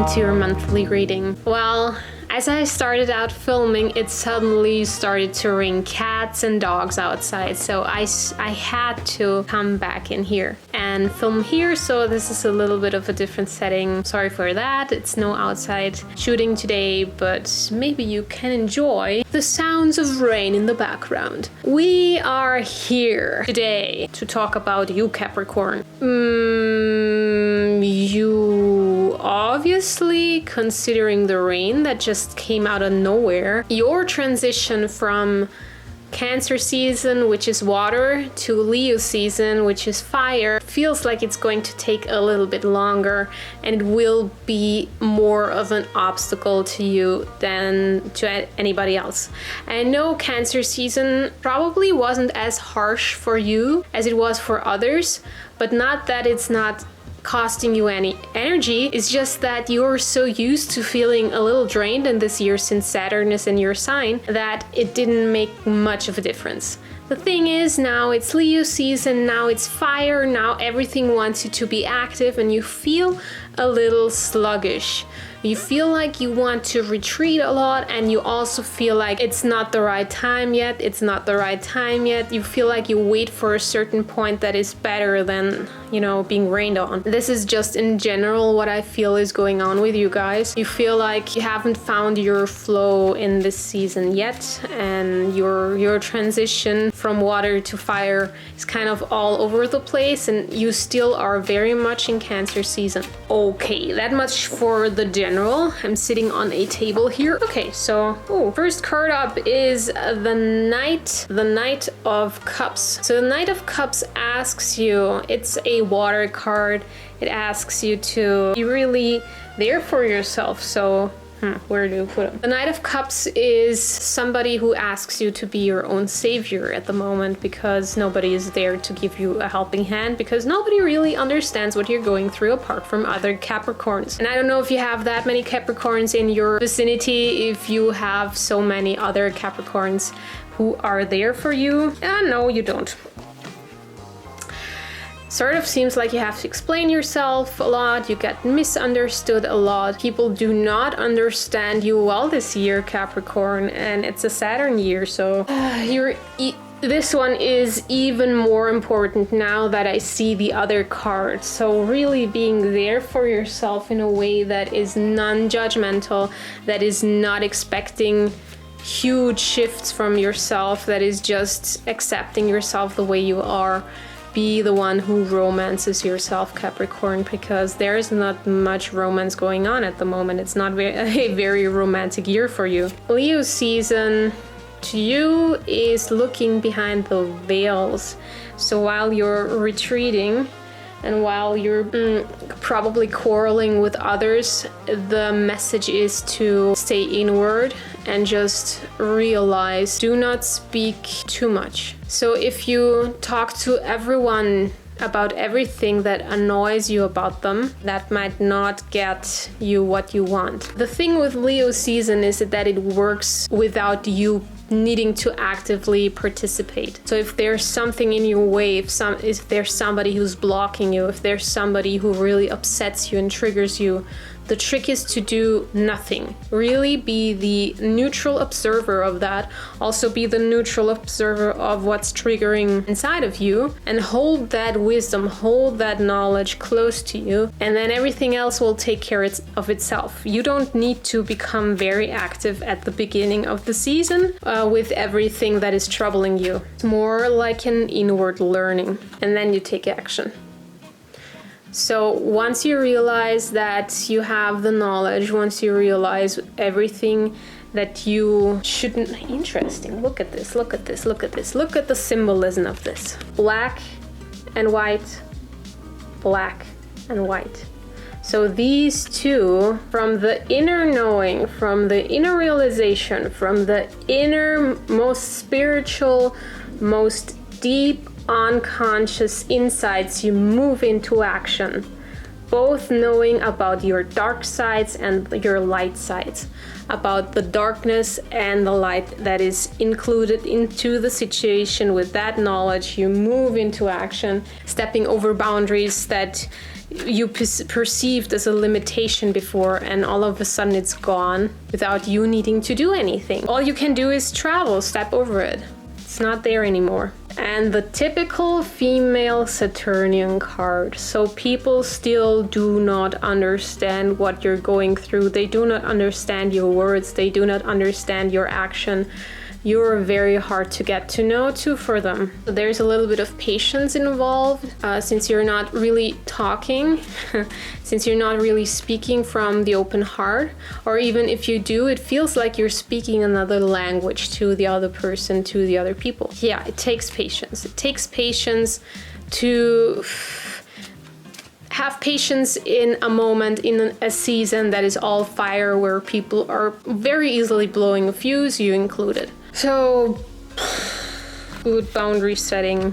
to your monthly reading. Well, as I started out filming, it suddenly started to ring cats and dogs outside, so I had to come back in here and film here, so this is a little bit of a different setting. Sorry for that, it's no outside shooting today, but maybe you can enjoy the sounds of rain in the background. We are here today to talk about you, Capricorn. You obviously, considering the rain that just came out of nowhere, your transition from Cancer season, which is water, to Leo season, which is fire, feels like it's going to take a little bit longer and it will be more of an obstacle to you than to anybody else. I know Cancer season probably wasn't as harsh for you as it was for others, but not that it's not costing you any energy. It's just that you're so used to feeling a little drained in this year since Saturn is in your sign that it didn't make much of a difference. The thing is, now it's Leo season, now it's fire, now everything wants you to be active and you feel a little sluggish. You feel like you want to retreat a lot, and you also feel like it's not the right time yet, You feel like you wait for a certain point that is better than, being rained on. This is just in general what I feel is going on with you guys. You feel like you haven't found your flow in this season yet, and your transition from water to fire is kind of all over the place, and you still are very much in Cancer season. Okay, that much for the general. I'm sitting on a table here. Okay, so first card up is the Knight of Cups. So the Knight of Cups asks you, it's a water card, it asks you to be really there for yourself. So where do you put him? The Knight of Cups is somebody who asks you to be your own savior at the moment, because nobody is there to give you a helping hand, because nobody really understands what you're going through apart from other Capricorns. And I don't know if you have that many Capricorns in your vicinity, if you have so many other Capricorns who are there for you. No, you don't. Sort of seems like you have to explain yourself a lot, you get misunderstood a lot. People do not understand you well this year, Capricorn, and it's a Saturn year, so this one is even more important now that I see the other cards. So really being there for yourself in a way that is non-judgmental, that is not expecting huge shifts from yourself, that is just accepting yourself the way you are. Be the one who romances yourself, Capricorn, because there is not much romance going on at the moment. It's not a very romantic year for you. Leo season to you is looking behind the veils. So while you're retreating and while you're probably quarreling with others, the message is to stay inward and just realize, do not speak too much. So if you talk to everyone about everything that annoys you about them, that might not get you what you want. The thing with Leo season is that it works without you needing to actively participate. So if there's something in your way, if there's somebody who's blocking you, if there's somebody who really upsets you and triggers you, the trick is to do nothing. Really be the neutral observer of that. Also be the neutral observer of what's triggering inside of you, and hold that wisdom, hold that knowledge close to you, and then everything else will take care of itself. You don't need to become very active at the beginning of the season with everything that is troubling you. It's more like an inward learning, and then you take action. So once you realize that you have the knowledge, once you realize everything that you shouldn't... Interesting. Look at this, look at this, look at this. Look at the symbolism of this. Black and white, black and white. So these two, from the inner knowing, from the inner realization, from the inner, most spiritual, most deep, unconscious insights, you move into action, both knowing about your dark sides and your light sides, about the darkness and the light that is included into the situation. With that knowledge, you move into action, stepping over boundaries that you perceived as a limitation before, and all of a sudden it's gone without you needing to do anything. All you can do is travel, step over it. It's not there anymore. And the typical female Saturnian card. So people still do not understand what you're going through. They do not understand your words. They do not understand your action. You're very hard to get to know too for them. So there's a little bit of patience involved since you're not really talking, since you're not really speaking from the open heart, or even if you do, it feels like you're speaking another language to the other person, to the other people. Yeah, it takes patience. It takes patience to have patience in a moment, in a season that is all fire, where people are very easily blowing a fuse, you included. So, good boundary setting,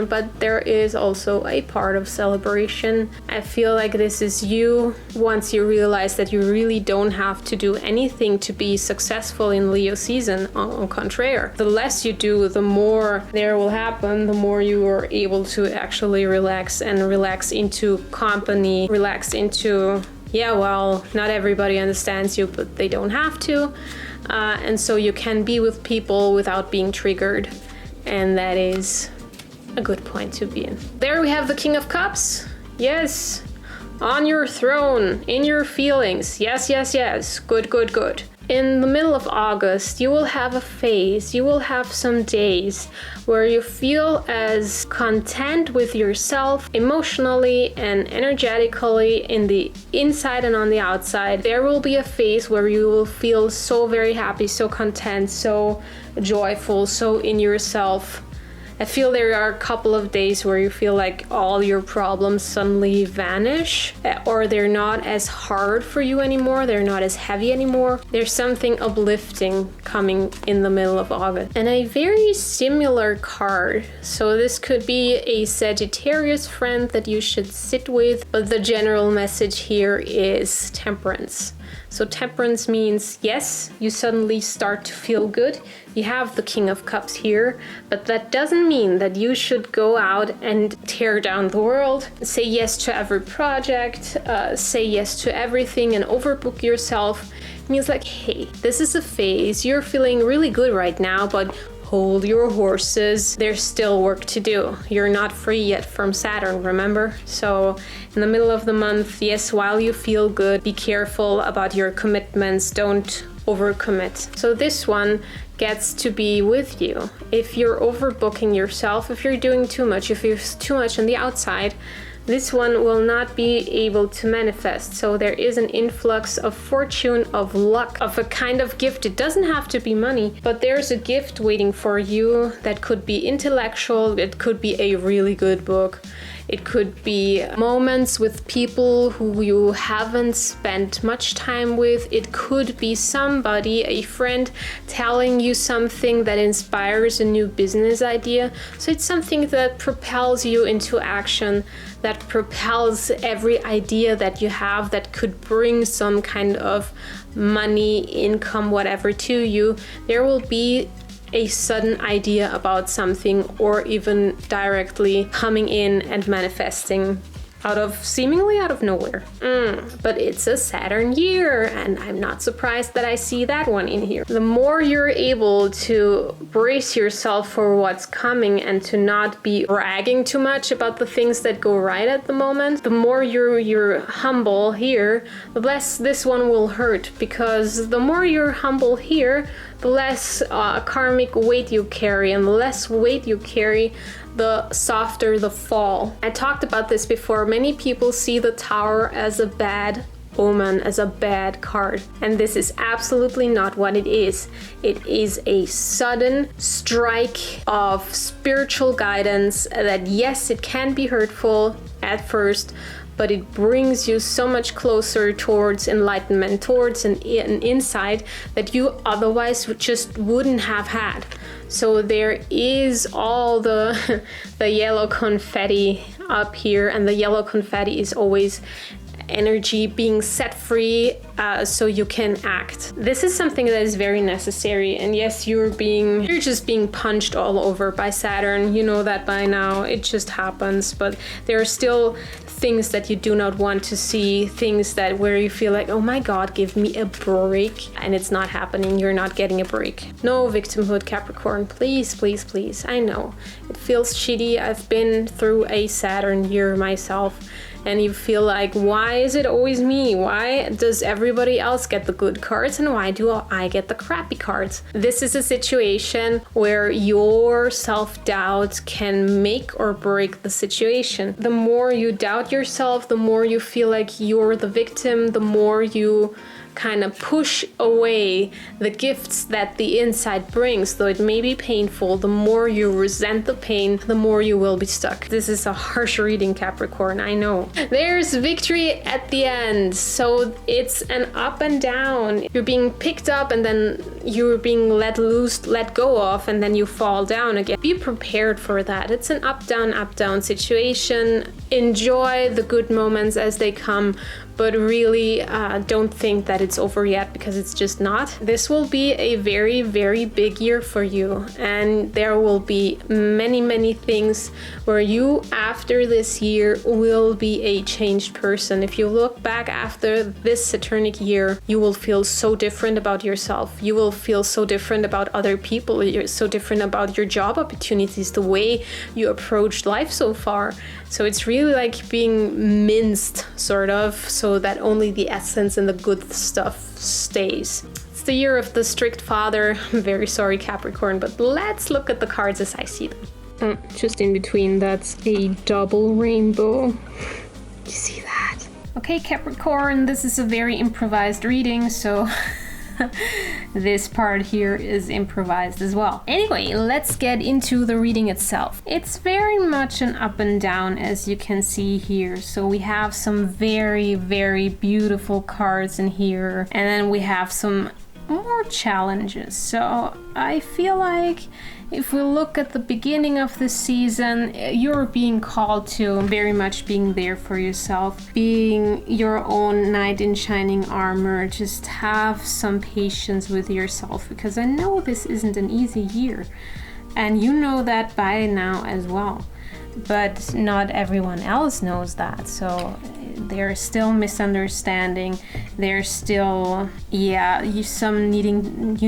but there is also a part of celebration. I feel like this is you once you realize that you really don't have to do anything to be successful in Leo season. Au contraire, the less you do, the more there will happen, the more you are able to actually relax and relax into company, relax into, yeah, well, not everybody understands you, but they don't have to. And so you can be with people without being triggered. And that is a good point to be in. There we have the King of Cups. Yes. On your throne, in your feelings. Yes, yes, yes. Good, good, good. In the middle of August, you will have a phase, you will have some days where you feel as content with yourself emotionally and energetically in the inside and on the outside. There will be a phase where you will feel so very happy, so content, so joyful, so in yourself. I feel there are a couple of days where you feel like all your problems suddenly vanish, or they're not as hard for you anymore, they're not as heavy anymore. There's something uplifting coming in the middle of August. And a very similar card. So this could be a Sagittarius friend that you should sit with, but the general message here is temperance. So temperance means, yes, you suddenly start to feel good. You have the King of Cups here, but that doesn't mean that you should go out and tear down the world, say yes to every project, say yes to everything and overbook yourself. It means like, hey, this is a phase. You're feeling really good right now, but hold your horses. There's still work to do. You're not free yet from Saturn, remember? So in the middle of the month, yes, while you feel good, be careful about your commitments. Don't overcommit. So this one gets to be with you. If you're overbooking yourself, if you're doing too much, if you're too much on the outside, this one will not be able to manifest. So there is an influx of fortune, of luck, of a kind of gift. It doesn't have to be money, but there's a gift waiting for you that could be intellectual. It could be a really good book. It could be moments with people who you haven't spent much time with. It could be somebody, a friend, telling you something that inspires a new business idea. So it's something that propels you into action, that propels every idea that you have that could bring some kind of money, income, whatever to you. There will be a sudden idea about something, or even directly coming in and manifesting seemingly out of nowhere. But it's a Saturn year, and I'm not surprised that I see that one in here. The more you're able to brace yourself for what's coming and to not be bragging too much about the things that go right at the moment, the more you're humble here, the less this one will hurt, because the more you're humble here, the less karmic weight you carry, and the less weight you carry, the softer the fall. I talked about this before. Many people see the Tower as a bad omen, as a bad card, and this is absolutely not what it is. It is a sudden strike of spiritual guidance that, yes, it can be hurtful at first, but it brings you so much closer towards enlightenment, towards an insight that you otherwise just wouldn't have had. So there is all the yellow confetti up here, and the yellow confetti is always energy being set free, so you can act. This is something that is very necessary, and yes, you're just being punched all over by Saturn. You know that by now. It just happens, but there are still things that you do not want to see, things that where you feel like, oh my God, give me a break, and it's not happening. You're not getting a break. No victimhood, Capricorn. Please, please, please. I know it feels shitty. I've been through a Saturn year myself, and you feel like, why is it always me? Why does everybody else get the good cards and why do I get the crappy cards? This is a situation where your self-doubt can make or break the situation. The more you doubt yourself, the more you feel like you're the victim, the more you kind of push away the gifts that the inside brings, though it may be painful. The more you resent the pain, the more you will be stuck. This is a harsh reading, Capricorn, I know. There's victory at the end, so it's an up and down. You're being picked up and then you're being let loose, let go of, and then you fall down again. Be prepared for that. It's an up down situation. Enjoy the good moments as they come, but really don't think that it's over yet, because it's just not. This will be a very, very big year for you, and there will be many, many things where you, after this year, will be a changed person. If you look back after this Saturnic year, you will feel so different about yourself. You will feel so different about other people. You're so different about your job opportunities, the way you approached life so far. So it's really like being minced, sort of, so that only the essence and the good stuff stays. It's the year of the strict father. I'm very sorry, Capricorn, but let's look at the cards as I see them. Just in between, that's a double rainbow. You see that? Okay, Capricorn, this is a very improvised reading, so this part here is improvised as well. Anyway, let's get into the reading itself. It's very much an up and down, as you can see here. So we have some very, very beautiful cards in here, and then we have some more challenges. So I feel like if we look at the beginning of the season, you're being called to very much being there for yourself, being your own knight in shining armor. Just have some patience with yourself, because I know this isn't an easy year, and you know that by now as well. But not everyone else knows that, so there's still misunderstanding. There's still, you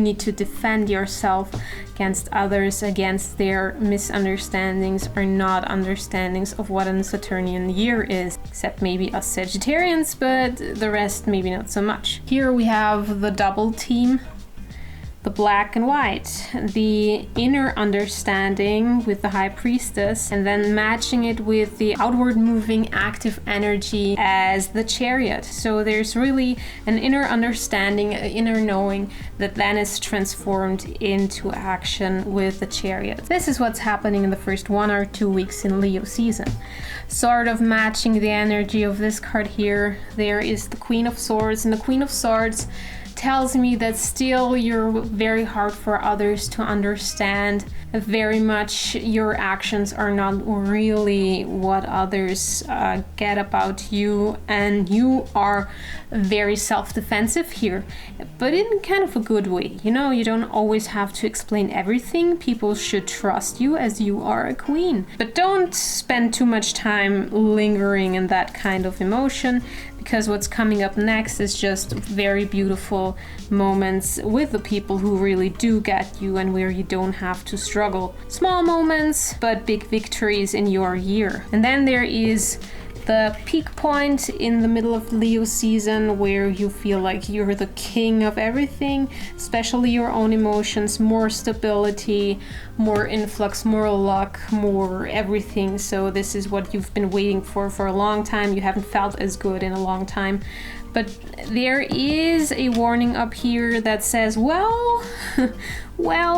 need to defend yourself against others, against their misunderstandings or not understandings of what a Saturnian year is, except maybe us Sagittarians, but the rest maybe not so much. Here we have the double team, the black and white, the inner understanding with the high priestess, and then matching it with the outward moving active energy as the chariot. So there's really an inner understanding, an inner knowing that then is transformed into action with the chariot. This is what's happening in the first 1 or 2 weeks in Leo season. Sort of matching the energy of this card here, there is the Queen of Swords, and the Queen of Swords tells me that still you're very hard for others to understand. Very much your actions are not really what others get about you, and you are very self-defensive here, but in kind of a good way. You know, you don't always have to explain everything. People should trust you as you are a queen, but don't spend too much time lingering in that kind of emotion, because what's coming up next is just very beautiful moments with the people who really do get you, and where you don't have to struggle. Small moments, but big victories in your year. And then there is the peak point in the middle of Leo season, where you feel like you're the king of everything, especially your own emotions, more stability, more influx, more luck, more everything. So this is what you've been waiting for a long time. You haven't felt as good in a long time. But there is a warning up here that says, well,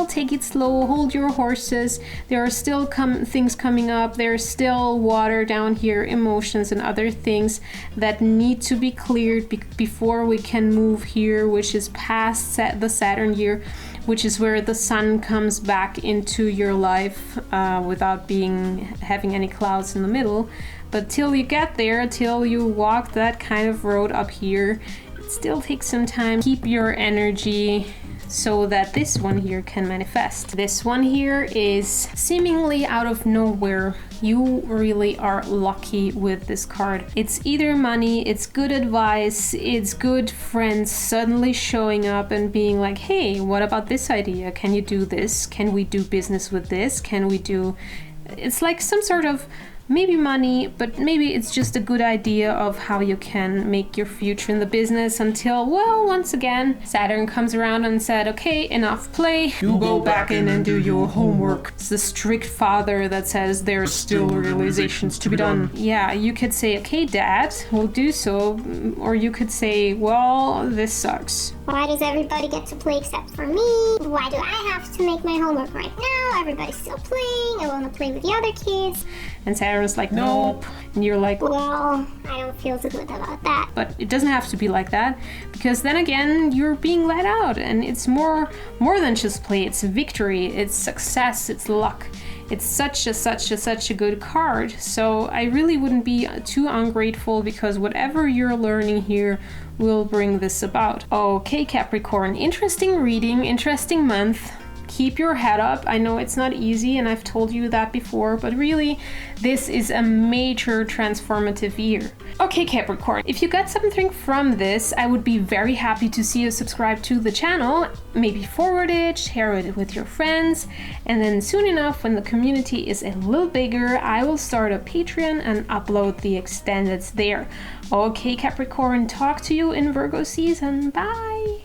take it slow, hold your horses. There are still things coming up. There's still water down here, emotions and other things that need to be cleared before we can move here, which is past the Saturn year, which is where the sun comes back into your life without having any clouds in the middle. But till you get there, till you walk that kind of road up here, still take some time. Keep your energy so that this one here can manifest. This one here is seemingly out of nowhere. You really are lucky with this card. It's either money, it's good advice, it's good friends suddenly showing up and being like, hey, what about this idea? Can you do this? Can we do business with this? Can we do... It's like some sort of maybe money, but maybe it's just a good idea of how you can make your future in the business until, well, once again, Saturn comes around and said, okay, enough play. You go back in and do your homework. It's the strict father that says there's still realizations to be done. Yeah, you could say, okay, Dad, we'll do so. Or you could say, well, this sucks. Why does everybody get to play except for me? Why do I have to make my homework right now? Everybody's still playing. I want to play with the other kids. And Saturn's like, nope. And you're like, well, I don't feel so good about that. But it doesn't have to be like that, because then again, you're being let out, and it's more than just play. It's victory, it's success, it's luck. It's such a good card. So I really wouldn't be too ungrateful, because whatever you're learning here will bring this about. Okay, Capricorn, interesting reading, interesting month. Keep your head up. I know it's not easy, and I've told you that before, but really, this is a major transformative year. Okay, Capricorn, if you got something from this, I would be very happy to see you subscribe to the channel, maybe forward it, share it with your friends, and then soon enough, when the community is a little bigger, I will start a Patreon and upload the extendeds there. Okay, Capricorn, talk to you in Virgo season. Bye!